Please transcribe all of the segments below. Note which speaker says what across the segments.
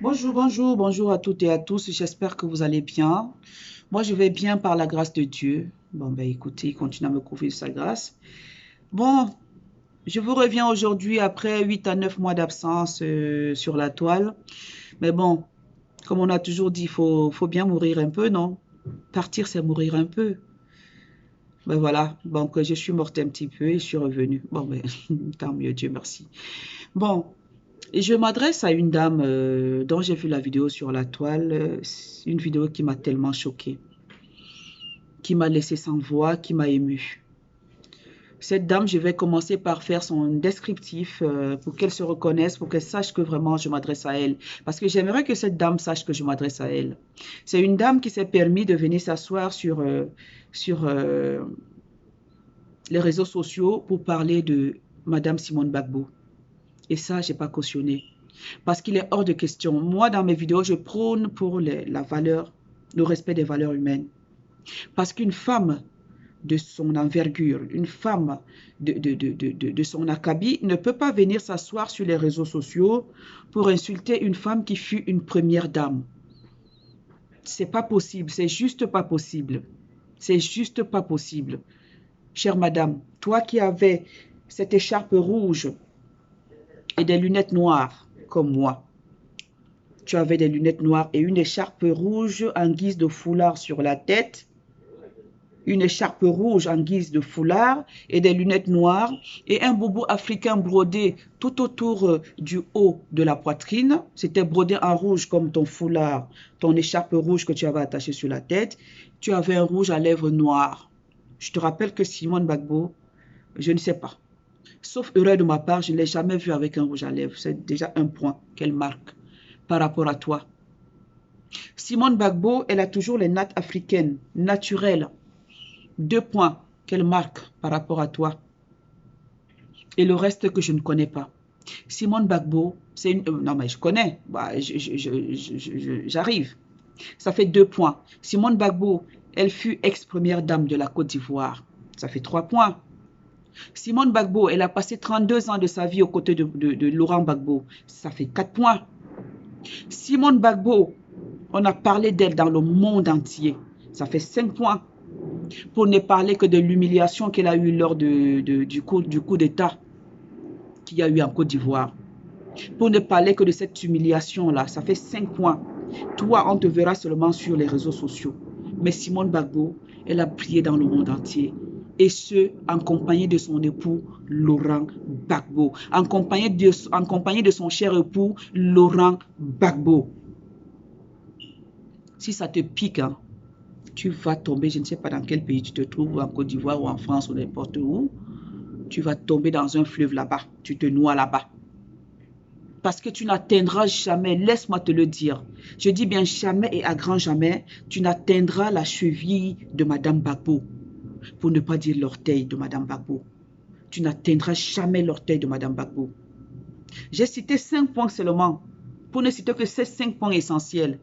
Speaker 1: Bonjour, bonjour, bonjour à toutes et à tous. J'espère que vous allez bien. Moi, je vais bien par la grâce de Dieu. Bon, ben écoutez, il continue à me couvrir de sa grâce. Bon, je vous reviens aujourd'hui après 8 à 9 mois d'absence sur la toile. Mais bon, comme on a toujours dit, faut bien mourir un peu, non? Partir, c'est mourir un peu. Ben voilà, donc je suis morte un petit peu et je suis revenue. Bon, ben, tant mieux, Dieu merci. Bon, et je m'adresse à une dame dont j'ai vu la vidéo sur la toile, une vidéo qui m'a tellement choquée, qui m'a laissé sans voix, qui m'a émue. Cette dame, je vais commencer par faire son descriptif pour qu'elle se reconnaisse, pour qu'elle sache que vraiment je m'adresse à elle. Parce que j'aimerais que cette dame sache que je m'adresse à elle. C'est une dame qui s'est permis de venir s'asseoir sur les réseaux sociaux pour parler de Madame Simone Gbagbo. Et ça, j'ai pas cautionné. Parce qu'il est hors de question. Moi, dans mes vidéos, je prône pour la valeur, le respect des valeurs humaines. Parce qu'une femme de son envergure, une femme de son acabit ne peut pas venir s'asseoir sur les réseaux sociaux pour insulter une femme qui fut une première dame. C'est pas possible, c'est juste pas possible. C'est juste pas possible. Chère madame, toi qui avais cette écharpe rouge et des lunettes noires comme moi, tu avais des lunettes noires et une écharpe rouge en guise de foulard sur la tête, une écharpe rouge en guise de foulard et des lunettes noires et un boubou africain brodé tout autour du haut de la poitrine. C'était brodé en rouge comme ton foulard, ton écharpe rouge que tu avais attachée sur la tête. Tu avais un rouge à lèvres noir. Je te rappelle que Simone Gbagbo, je ne sais pas. Sauf erreur de ma part, je ne l'ai jamais vue avec un rouge à lèvres. C'est déjà un point qu'elle marque par rapport à toi. Simone Gbagbo, elle a toujours les nattes africaines, naturelles. 2 points qu'elle marque par rapport à toi. Et le reste que je ne connais pas. Simone Gbagbo, c'est une... non mais je connais, bah, j'arrive. Ça fait 2 points. Simone Gbagbo, elle fut ex-première dame de la Côte d'Ivoire. Ça fait 3 points. Simone Gbagbo, elle a passé 32 ans de sa vie aux côtés de Laurent Gbagbo. Ça fait 4 points. Simone Gbagbo, on a parlé d'elle dans le monde entier. Ça fait 5 points. Pour ne parler que de l'humiliation qu'elle a eue lors du coup d'État qu'il y a eu en Côte d'Ivoire. Pour ne parler que de cette humiliation-là, ça fait 5 points. Toi, on te verra seulement sur les réseaux sociaux. Mais Simone Gbagbo, elle a brillé dans le monde entier. Et ce, en compagnie de son époux Laurent Gbagbo. En compagnie de son cher époux Laurent Gbagbo. Si ça te pique, hein, tu vas tomber, je ne sais pas dans quel pays tu te trouves, en Côte d'Ivoire ou en France ou n'importe où, tu vas tomber dans un fleuve là-bas, tu te noies là-bas. Parce que tu n'atteindras jamais, laisse-moi te le dire, je dis bien jamais et à grand jamais, tu n'atteindras la cheville de Madame Gbagbo, pour ne pas dire l'orteil de Madame Gbagbo. Tu n'atteindras jamais l'orteil de Madame Gbagbo. J'ai cité 5 points seulement, pour ne citer que ces 5 points essentiels.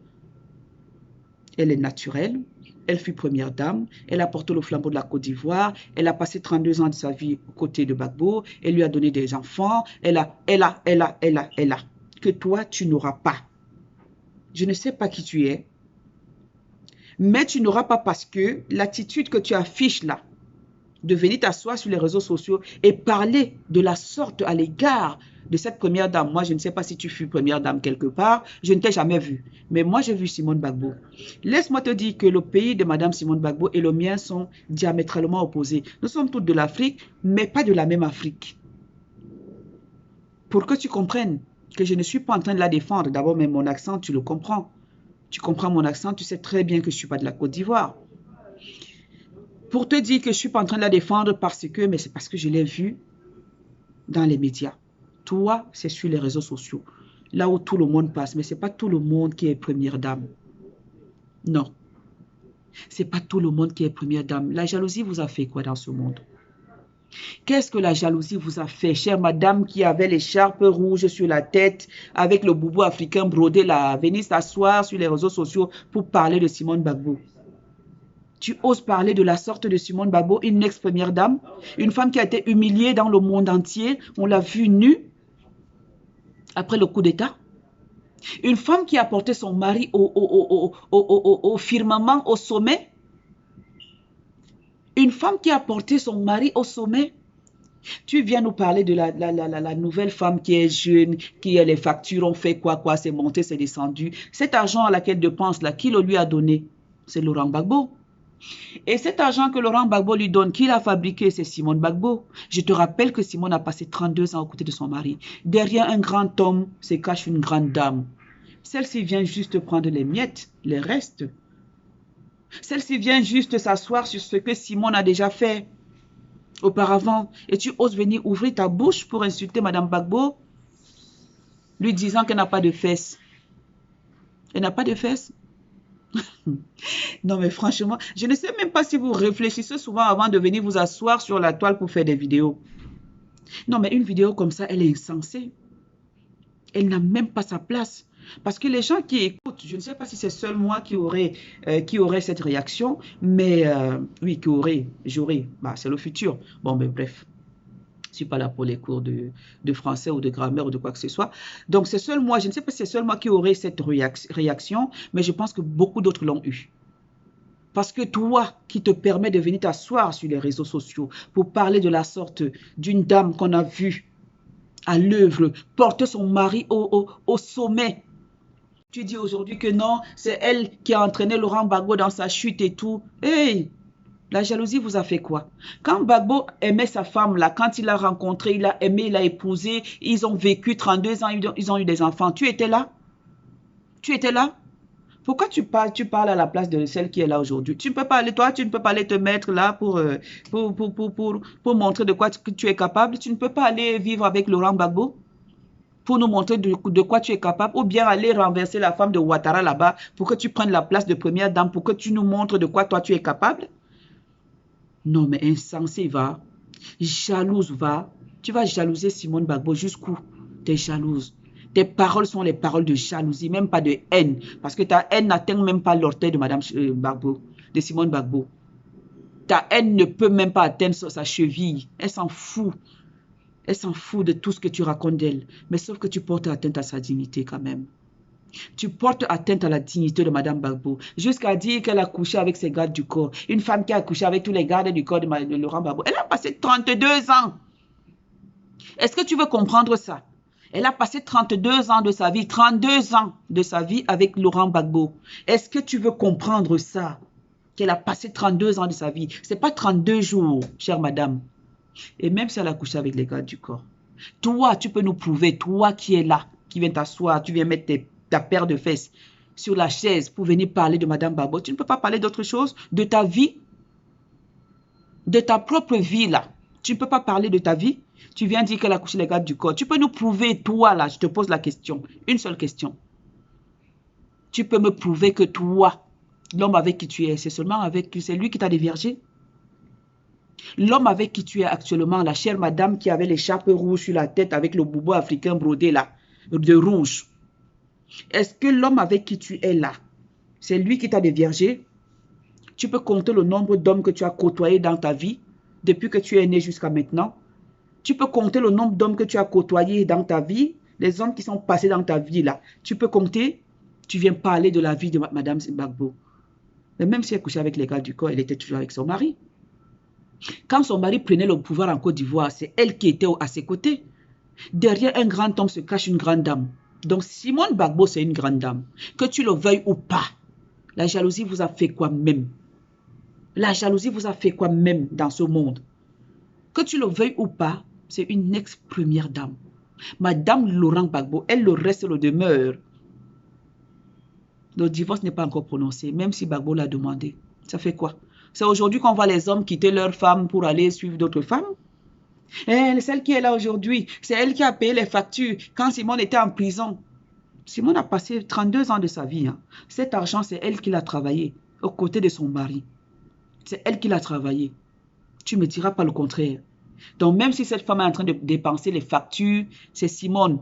Speaker 1: Elle est naturelle, elle fut première dame, elle a porté le flambeau de la Côte d'Ivoire, elle a passé 32 ans de sa vie aux côtés de Gbagbo, elle lui a donné des enfants, elle a, que toi tu n'auras pas. Je ne sais pas qui tu es, mais tu n'auras pas parce que l'attitude que tu affiches là, de venir t'asseoir sur les réseaux sociaux et parler de la sorte à l'égard de cette première dame. Moi, je ne sais pas si tu fus première dame quelque part. Je ne t'ai jamais vu. Mais moi, j'ai vu Simone Gbagbo. Laisse-moi te dire que le pays de Madame Simone Gbagbo et le mien sont diamétralement opposés. Nous sommes toutes de l'Afrique, mais pas de la même Afrique. Pour que tu comprennes que je ne suis pas en train de la défendre. D'abord, mais mon accent, tu le comprends. Tu comprends mon accent, tu sais très bien que je ne suis pas de la Côte d'Ivoire. Pour te dire que je ne suis pas en train de la défendre parce que, mais c'est parce que je l'ai vue dans les médias. Toi, c'est sur les réseaux sociaux. Là où tout le monde passe. Mais ce n'est pas tout le monde qui est première dame. Non. Ce n'est pas tout le monde qui est première dame. La jalousie vous a fait quoi dans ce monde? Qu'est-ce que la jalousie vous a fait, chère madame qui avait l'écharpe rouge sur la tête, avec le boubou africain brodé là, venir s'asseoir sur les réseaux sociaux pour parler de Simone Gbagbo? Tu oses parler de la sorte de Simone Gbagbo, une ex-première dame, une femme qui a été humiliée dans le monde entier, on l'a vue nue après le coup d'État. Une femme qui a porté son mari au firmament, au sommet. Une femme qui a porté son mari au sommet. Tu viens nous parler de la nouvelle femme qui est jeune, qui a les factures, on fait quoi, c'est monté, c'est descendu. Cet argent à laquelle dépense, là, qui le lui a donné? C'est Laurent Gbagbo. Et cet argent que Laurent Gbagbo lui donne, qui l'a fabriqué? C'est Simone Gbagbo. Je te rappelle que Simone a passé 32 ans aux côtés de son mari. Derrière un grand homme se cache une grande dame. Celle-ci vient juste prendre les miettes, les restes. Celle-ci vient juste s'asseoir sur ce que Simone a déjà fait auparavant. Et tu oses venir ouvrir ta bouche pour insulter Madame Gbagbo, lui disant qu'elle n'a pas de fesses. Elle n'a pas de fesses. Non mais franchement, je ne sais même pas si vous réfléchissez souvent avant de venir vous asseoir sur la toile pour faire des vidéos. Non mais une vidéo comme ça, elle est insensée. Elle n'a même pas sa place. Parce que les gens qui écoutent, je ne sais pas si c'est seul moi qui aurait cette réaction, mais oui, j'aurais. Bah, c'est le futur. Bon, ben bref. Je ne suis pas là pour les cours de français ou de grammaire ou de quoi que ce soit. Donc, c'est seul moi, je ne sais pas si c'est seul moi qui aurait cette réaction, mais je pense que beaucoup d'autres l'ont eu. Parce que toi, qui te permet de venir t'asseoir sur les réseaux sociaux pour parler de la sorte d'une dame qu'on a vue à l'œuvre, porter son mari au sommet. Tu dis aujourd'hui que non, c'est elle qui a entraîné Laurent Gbagbo dans sa chute et tout. Hey, la jalousie vous a fait quoi? Quand Gbagbo aimait sa femme, là, quand il l'a rencontrée, il l'a aimé, il l'a épousée, ils ont vécu 32 ans, ils ont eu des enfants. Tu étais là? Tu étais là? Pourquoi tu parles à la place de celle qui est là aujourd'hui? Tu ne peux pas aller, toi, tu ne peux pas aller te mettre là pour montrer de quoi tu es capable. Tu ne peux pas aller vivre avec Laurent Gbagbo pour nous montrer de quoi tu es capable, ou bien aller renverser la femme de Ouattara là-bas pour que tu prennes la place de première dame, pour que tu nous montres de quoi toi tu es capable. Non mais insensé va, jalouse va, tu vas jalouser Simone Gbagbo jusqu'où? Tu es jalouse. Tes paroles sont les paroles de jalousie, même pas de haine, parce que ta haine n'atteint même pas l'orteil de Madame Gbagbo, de Simone Gbagbo. Ta haine ne peut même pas atteindre sa cheville, elle s'en fout. Elle s'en fout de tout ce que tu racontes d'elle. Mais sauf que tu portes atteinte à sa dignité quand même. Tu portes atteinte à la dignité de Madame Gbagbo. Jusqu'à dire qu'elle a couché avec ses gardes du corps. Une femme qui a couché avec tous les gardes du corps de Laurent Gbagbo. Elle a passé 32 ans. Est-ce que tu veux comprendre ça? Elle a passé 32 ans de sa vie. 32 ans de sa vie avec Laurent Gbagbo. Est-ce que tu veux comprendre ça? Qu'elle a passé 32 ans de sa vie. Ce n'est pas 32 jours, chère madame. Et même si elle a couché avec les gardes du corps, toi, tu peux nous prouver, toi qui es là, qui viens t'asseoir, tu viens mettre ta paire de fesses sur la chaise pour venir parler de Madame Gbagbo. Tu ne peux pas parler d'autre chose, de ta vie, de ta propre vie là. Tu ne peux pas parler de ta vie. Tu viens dire qu'elle a couché les gardes du corps. Tu peux nous prouver, toi là, je te pose la question, une seule question. Tu peux me prouver que toi, l'homme avec qui tu es, c'est seulement avec lui, c'est lui qui t'a déviergé? L'homme avec qui tu es actuellement, la chère madame qui avait l'écharpe rouge sur la tête avec le boubou africain brodé là, de rouge. Est-ce que l'homme avec qui tu es là, c'est lui qui t'a déviergé? Tu peux compter le nombre d'hommes que tu as côtoyés dans ta vie, depuis que tu es né jusqu'à maintenant. Tu peux compter le nombre d'hommes que tu as côtoyés dans ta vie, les hommes qui sont passés dans ta vie là. Tu peux compter? Tu viens parler de la vie de madame Gbagbo. Mais même si elle couchait avec les gars du corps, elle était toujours avec son mari. Quand son mari prenait le pouvoir en Côte d'Ivoire, c'est elle qui était à ses côtés. Derrière un grand homme se cache une grande dame. Donc Simone Gbagbo, c'est une grande dame. Que tu le veuilles ou pas, la jalousie vous a fait quoi même? La jalousie vous a fait quoi même dans ce monde? Que tu le veuilles ou pas, c'est une ex-première dame. Madame Laurent Gbagbo, elle le reste, le demeure. Le divorce n'est pas encore prononcé, même si Gbagbo l'a demandé. Ça fait quoi? C'est aujourd'hui qu'on voit les hommes quitter leurs femmes pour aller suivre d'autres femmes. Et celle qui est là aujourd'hui, c'est elle qui a payé les factures quand Simone était en prison. Simone a passé 32 ans de sa vie. Hein. Cet argent, c'est elle qui l'a travaillé aux côtés de son mari. C'est elle qui l'a travaillé. Tu ne me diras pas le contraire. Donc même si cette femme est en train de dépenser les factures, c'est Simone.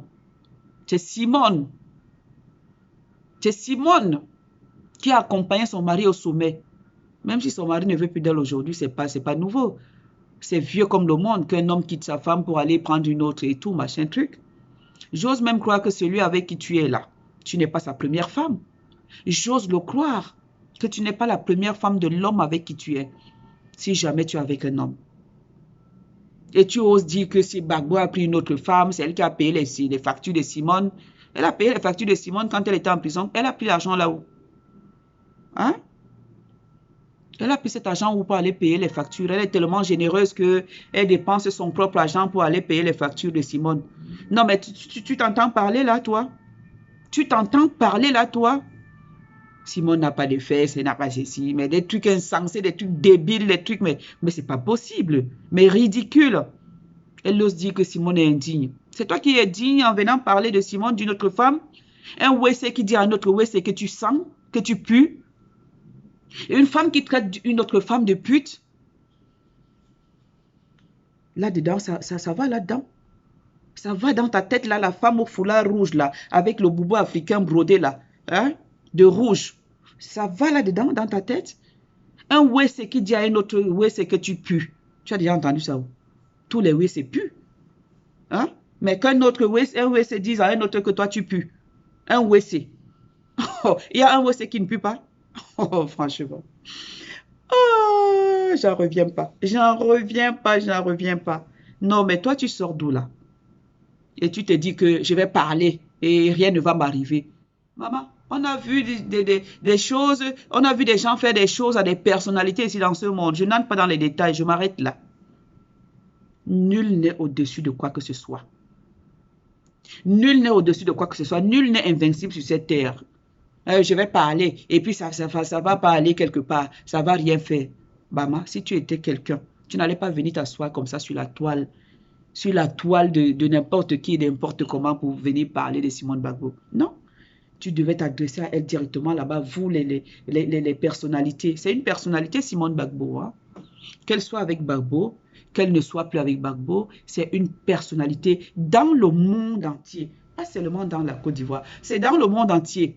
Speaker 1: C'est Simone. C'est Simone qui a accompagné son mari au sommet. Même si son mari ne veut plus d'elle aujourd'hui, c'est pas nouveau. C'est vieux comme le monde qu'un homme quitte sa femme pour aller prendre une autre et tout, machin truc. J'ose même croire que celui avec qui tu es là, Tu n'es pas sa première femme. J'ose le croire que tu n'es pas la première femme de l'homme avec qui tu es. Si jamais tu es avec un homme. Et tu oses dire que si Gbagbo a pris une autre femme, c'est elle qui a payé les factures de Simone. Elle a payé les factures de Simone quand elle était en prison. Elle a pris l'argent là-haut. Hein? Elle a pris cet argent où pour aller payer les factures. Elle est tellement généreuse qu'elle dépense son propre argent pour aller payer les factures de Simone. Non, mais tu t'entends parler là, toi? Tu t'entends parler là, toi? Simone n'a pas de fesses, elle n'a pas ceci, mais des trucs insensés, des trucs débiles, des trucs, mais c'est pas possible, mais ridicule. Elle ose dire que Simone est indigne. C'est toi qui es digne en venant parler de Simone, d'une autre femme? Un WC qui dit à un autre WC que tu sens, que tu pues? Une femme qui traite une autre femme de pute? Là-dedans, ça va là-dedans? Ça va dans ta tête là, la femme au foulard rouge là, avec le boubou africain brodé là, hein, de rouge. Ça va là-dedans, dans ta tête? Un WC qui dit à un autre WC que tu pues. Tu as déjà entendu ça? Tous les WC puent. Hein? Mais qu'un autre WC, un WC dise à un autre que toi tu pues. Un WC. Oh, il y a un WC qui ne pue pas? Oh, franchement. Oh, j'en reviens pas. J'en reviens pas, j'en reviens pas. Non, mais toi, tu sors d'où là? Et tu te dis que je vais parler et rien ne va m'arriver. Maman, on a vu des choses, on a vu des gens faire des choses à des personnalités ici dans ce monde. Je n'entre pas dans les détails, je m'arrête là. Nul n'est au-dessus de quoi que ce soit. Nul n'est au-dessus de quoi que ce soit. Nul n'est invincible sur cette terre. Je vais parler et puis ça va pas aller quelque part. Ça va rien faire. Maman, si tu étais quelqu'un, tu n'allais pas venir t'asseoir comme ça sur la toile de n'importe qui, n'importe comment pour venir parler de Simone Gbagbo. Non, tu devais t'adresser à elle directement là-bas, vous les personnalités. C'est une personnalité Simone Gbagbo. Hein? Qu'elle soit avec Gbagbo, qu'elle ne soit plus avec Gbagbo, c'est une personnalité dans le monde entier. Pas seulement dans la Côte d'Ivoire, c'est dans le monde entier.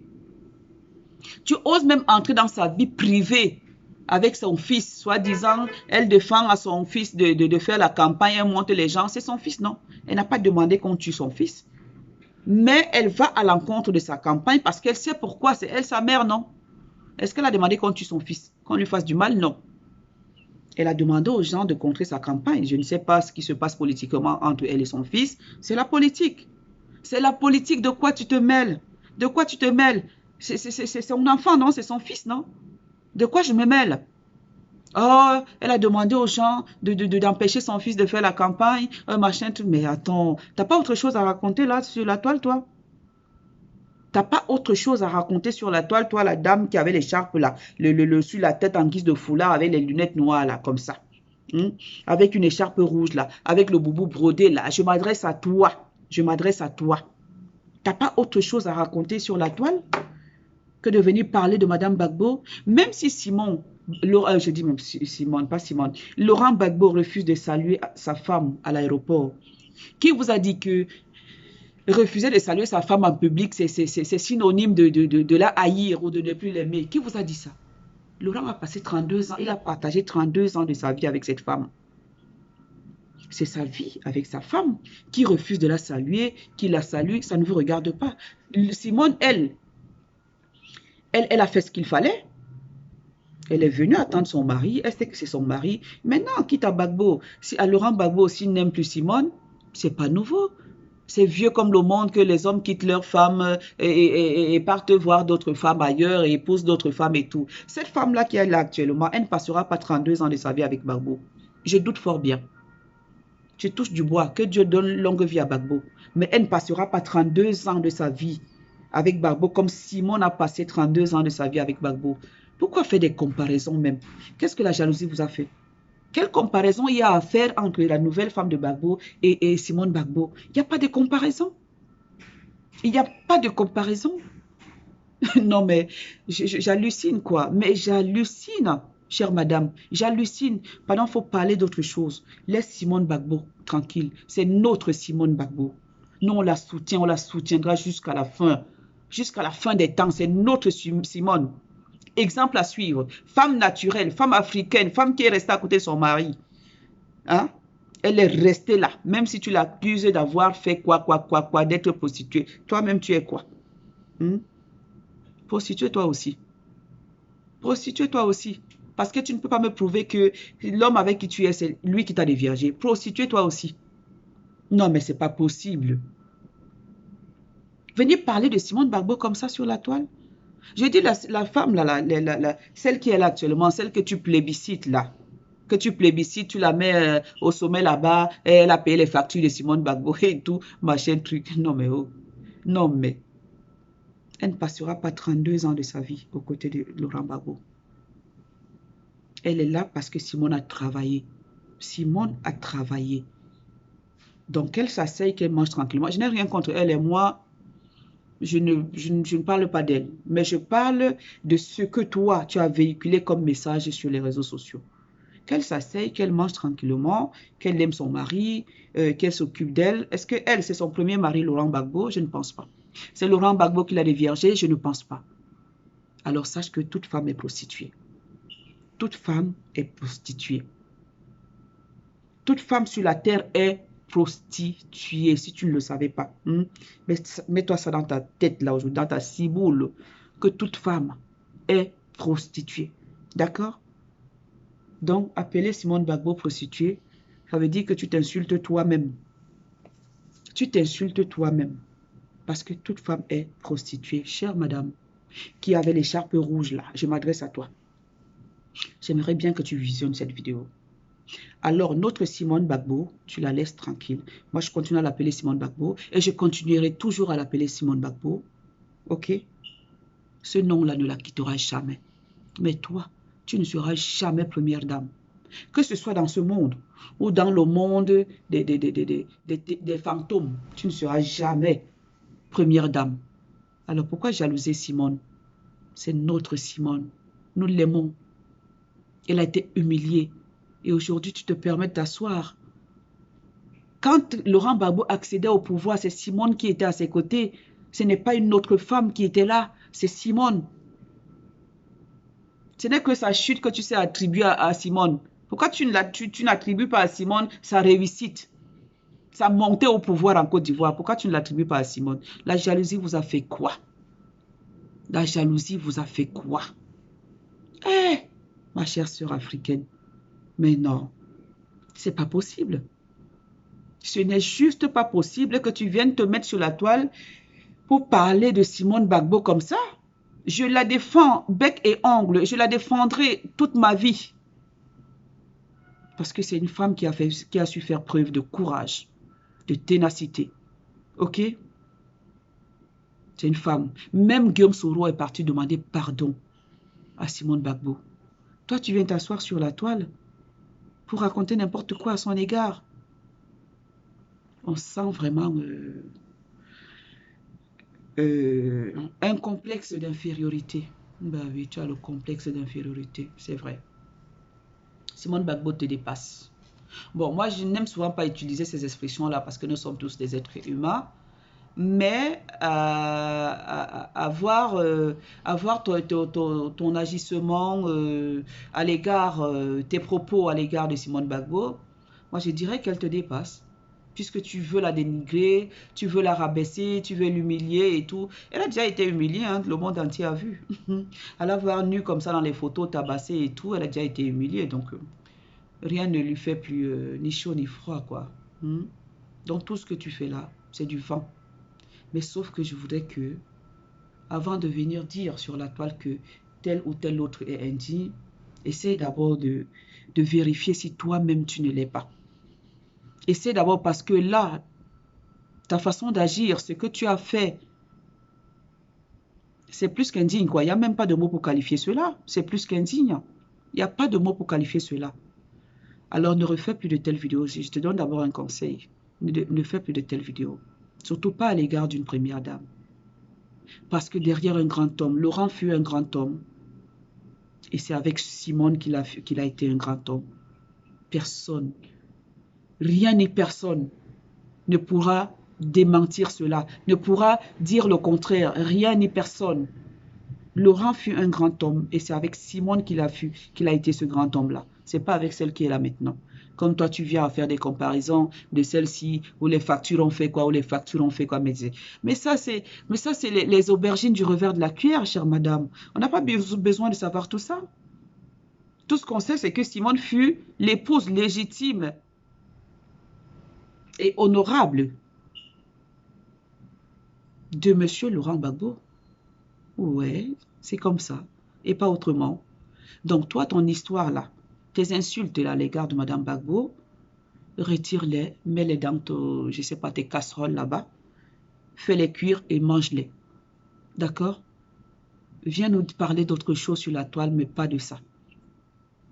Speaker 1: Tu oses même entrer dans sa vie privée avec son fils, soi-disant, elle défend à son fils de faire la campagne, elle monte les gens, c'est son fils, non? Elle n'a pas demandé qu'on tue son fils. Mais elle va à l'encontre de sa campagne parce qu'elle sait pourquoi, c'est elle sa mère, non? Est-ce qu'elle a demandé qu'on tue son fils, qu'on lui fasse du mal? Non. Elle a demandé aux gens de contrer sa campagne. Je ne sais pas ce qui se passe politiquement entre elle et son fils. C'est la politique. C'est la politique. De quoi tu te mêles? De quoi tu te mêles? C'est son enfant, non? C'est son fils, non? De quoi je me mêle? Oh, elle a demandé aux gens d'empêcher son fils de faire la campagne, un machin, tout. Mais attends, t'as pas autre chose à raconter là sur la toile, toi? T'as pas autre chose à raconter sur la toile, toi, la dame qui avait l'écharpe là, sur la tête en guise de foulard avec les lunettes noires là, comme ça. Avec une écharpe rouge là, avec le boubou brodé là. Je m'adresse à toi. Je m'adresse à toi. T'as pas autre chose à raconter sur la toile que de venir parler de Madame Gbagbo? Même si Simone, je dis même Simone, pas Simone, Laurent Gbagbo refuse de saluer sa femme à l'aéroport. Qui vous a dit que refuser de saluer sa femme en public, c'est synonyme de la haïr ou de ne plus l'aimer? Qui vous a dit ça? Laurent a passé 32 ans, il a partagé 32 ans de sa vie avec cette femme. C'est sa vie avec sa femme. Qui refuse de la saluer, qui la salue, ça ne vous regarde pas. Simone, elle a fait ce qu'il fallait. Elle est venue attendre son mari, elle sait que c'est son mari. Maintenant, quitte à Gbagbo, si à Laurent Gbagbo aussi n'aime plus Simone, c'est pas nouveau. C'est vieux comme le monde que les hommes quittent leurs femmes et partent voir d'autres femmes ailleurs et épousent d'autres femmes et tout. Cette femme-là qui est là actuellement, elle ne passera pas 32 ans de sa vie avec Gbagbo. Je doute fort bien. Je touche du bois, que Dieu donne longue vie à Gbagbo. Mais elle ne passera pas 32 ans de sa vie avec Gbagbo comme Simone a passé 32 ans de sa vie avec Gbagbo. Pourquoi faire des comparaisons même? Qu'est-ce que la jalousie vous a fait? Quelle comparaison il y a à faire entre la nouvelle femme de Gbagbo et Simone Gbagbo? Il n'y a pas de comparaison. Il n'y a pas de comparaison. Non, mais j'hallucine quoi. Mais j'hallucine, chère madame. J'hallucine. Pendant qu'il faut parler d'autre chose. Laisse Simone Gbagbo tranquille. C'est notre Simone Gbagbo. Nous, on la soutient, on la soutiendra jusqu'à la fin. Jusqu'à la fin des temps. C'est notre Simone. Exemple à suivre. Femme naturelle, femme africaine, femme qui est restée à côté de son mari. Hein? Elle est restée là. Même si tu l'accuses d'avoir fait quoi, d'être prostituée. Toi-même, tu es quoi? Hmm? Prostitue-toi aussi. Prostitue-toi aussi. Parce que tu ne peux pas me prouver que l'homme avec qui tu es, c'est lui qui t'a déviergé. Prostitue-toi aussi. Non, mais c'est pas possible. Venir parler de Simone Gbagbo comme ça sur la toile. Je dis la femme, là, celle qui est là actuellement, celle que tu plébiscites là. Que tu plébiscites, tu la mets au sommet là-bas, elle a payé les factures de Simone Gbagbo et tout, machin, truc. Non, mais oh. Non, mais elle ne passera pas 32 ans de sa vie aux côtés de Laurent Gbagbo. Elle est là parce que Simone a travaillé. Simone a travaillé. Donc, elle s'asseye, qu'elle mange tranquillement. Je n'ai rien contre elle et moi, je ne parle pas d'elle. Mais je parle de ce que toi, tu as véhiculé comme message sur les réseaux sociaux. Qu'elle s'asseye, qu'elle mange tranquillement, qu'elle aime son mari, qu'elle s'occupe d'elle. Est-ce que elle, c'est son premier mari, Laurent Gbagbo? Je ne pense pas. C'est Laurent Gbagbo qui l'a déviergé? Je ne pense pas. Alors, sache que toute femme est prostituée. Toute femme est prostituée. Toute femme sur la terre est prostituée, si tu ne le savais pas. Mets-toi ça dans ta tête, là, aujourd'hui, dans ta ciboule, que toute femme est prostituée. D'accord? Donc, appeler Simone Gbagbo prostituée, ça veut dire que tu t'insultes toi-même. Tu t'insultes toi-même. Parce que toute femme est prostituée. Chère madame, qui avait l'écharpe rouge là, je m'adresse à toi. J'aimerais bien que tu visionnes cette vidéo. Alors, notre Simone Gbagbo, tu la laisses tranquille. Moi, je continue à l'appeler Simone Gbagbo et je continuerai toujours à l'appeler Simone Gbagbo. Ok? Ce nom-là ne la quittera jamais. Mais toi, tu ne seras jamais première dame. Que ce soit dans ce monde ou dans le monde des fantômes, tu ne seras jamais première dame. Alors, pourquoi jalouser Simone? C'est notre Simone. Nous l'aimons. Elle a été humiliée. Et aujourd'hui, tu te permets de t'asseoir. Quand Laurent Gbagbo accédait au pouvoir, c'est Simone qui était à ses côtés. Ce n'est pas une autre femme qui était là, c'est Simone. Ce n'est que sa chute que tu sais attribuer à Simone. Pourquoi tu n'attribues pas à Simone sa réussite, sa montée au pouvoir en Côte d'Ivoire? Pourquoi tu ne l'attribues pas à Simone? La jalousie vous a fait quoi? La jalousie vous a fait quoi? Eh, ma chère sœur africaine. Mais non, c'est pas possible. Ce n'est juste pas possible que tu viennes te mettre sur la toile pour parler de Simone Gbagbo comme ça. Je la défends bec et ongle. Je la défendrai toute ma vie. Parce que c'est une femme qui a su faire preuve de courage, de ténacité. Ok? C'est une femme. Même Guillaume Soro est parti demander pardon à Simone Gbagbo. Toi, tu viens t'asseoir sur la toile pour raconter n'importe quoi à son égard. On sent vraiment un complexe d'infériorité. Ben oui, tu as le complexe d'infériorité, c'est vrai. Simone Gbagbo te dépasse. Bon, moi, je n'aime souvent pas utiliser ces expressions-là parce que nous sommes tous des êtres humains. Mais avoir ton agissement à l'égard, tes propos à l'égard de Simone Gbagbo, moi je dirais qu'elle te dépasse. Puisque tu veux la dénigrer, tu veux la rabaisser, tu veux l'humilier et tout. Elle a déjà été humiliée, hein, le monde entier a vu. Elle la voir nue comme ça dans les photos, tabassée et tout, elle a déjà été humiliée. Donc, rien ne lui fait plus ni chaud ni froid, quoi. Donc, tout ce que tu fais là, c'est du vent. Mais sauf que je voudrais que, avant de venir dire sur la toile que tel ou tel autre est indigne, essaie d'abord de vérifier si toi-même tu ne l'es pas. Essaie d'abord parce que là, ta façon d'agir, ce que tu as fait, c'est plus qu'indigne, quoi. Il n'y a même pas de mots pour qualifier cela. C'est plus qu'indigne. Il n'y a pas de mots pour qualifier cela. Alors ne refais plus de telles vidéos. Je te donne d'abord un conseil. Ne fais plus de telles vidéos. Surtout pas à l'égard d'une première dame. Parce que derrière un grand homme, Laurent fut un grand homme. Et c'est avec Simone qu'il a été un grand homme. Personne, rien ni personne ne pourra démentir cela, ne pourra dire le contraire, rien ni personne. Laurent fut un grand homme et c'est avec Simone qu'il a été ce grand homme-là. C'est pas avec celle qui est là maintenant. Comme toi, tu viens à faire des comparaisons de celles-ci, où les factures ont fait quoi, où les factures ont fait quoi. Mais ça, c'est les aubergines du revers de la cuillère, chère madame. On n'a pas besoin de savoir tout ça. Tout ce qu'on sait, c'est que Simone fut l'épouse légitime et honorable de Monsieur Laurent Gbagbo. Ouais, c'est comme ça, et pas autrement. Donc toi, ton histoire là, tes insultes là à l'égard de Madame Gbagbo, retire-les, mets-les dans je sais pas, tes casseroles là-bas, fais-les cuire et mange-les. D'accord? Viens nous parler d'autre chose sur la toile, mais pas de ça.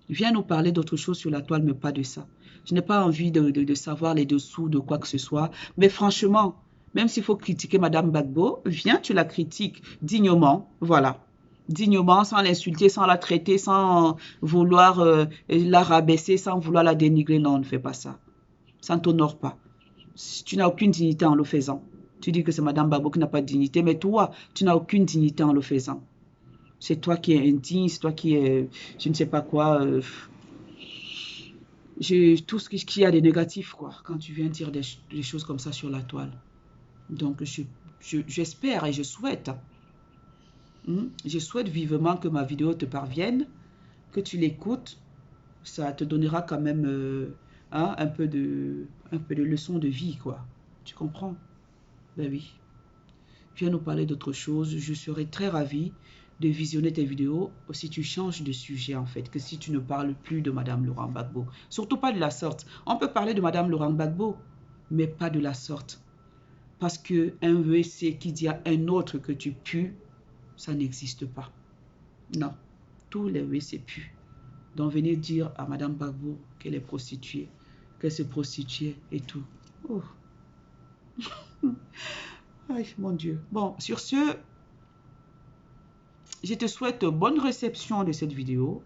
Speaker 1: Viens nous parler d'autre chose sur la toile, mais pas de ça. Je n'ai pas envie de savoir les dessous de quoi que ce soit. Mais franchement, même s'il faut critiquer Madame Gbagbo, viens, tu la critiques dignement. Voilà. Dignement, sans l'insulter, sans la traiter, sans vouloir la rabaisser, sans vouloir la dénigrer. Non, ne fais pas ça. Ça ne t'honore pas. Tu n'as aucune dignité en le faisant. Tu dis que c'est Madame Gbagbo qui n'a pas de dignité, mais toi, tu n'as aucune dignité en le faisant. C'est toi qui es indigne, c'est toi qui es, je ne sais pas quoi. Tout ce qu'il y a de négatif, quoi, quand tu viens dire des choses comme ça sur la toile. Donc, j'espère et je souhaite, je souhaite vivement que ma vidéo te parvienne, que tu l'écoutes. Ça te donnera quand même un peu de leçon de vie, quoi. Tu comprends? Ben oui. Viens nous parler d'autre chose. Je serai très ravie de visionner tes vidéos si tu changes de sujet en fait, que si tu ne parles plus de Madame Laurent Gbagbo. Surtout pas de la sorte. On peut parler de Madame Laurent Gbagbo, mais pas de la sorte. Parce que un WC qui dit à un autre que tu pues, ça n'existe pas. Non, tous les WC puent. Donc venez dire à Madame Gbagbo qu'elle est prostituée, qu'elle se prostituait et tout. Oh. Aïe, mon Dieu. Bon, sur ce, je te souhaite bonne réception de cette vidéo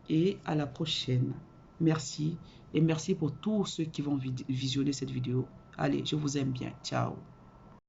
Speaker 1: et à la prochaine. Merci et merci pour tous ceux qui vont visionner cette vidéo. Allez, je vous aime bien. Ciao.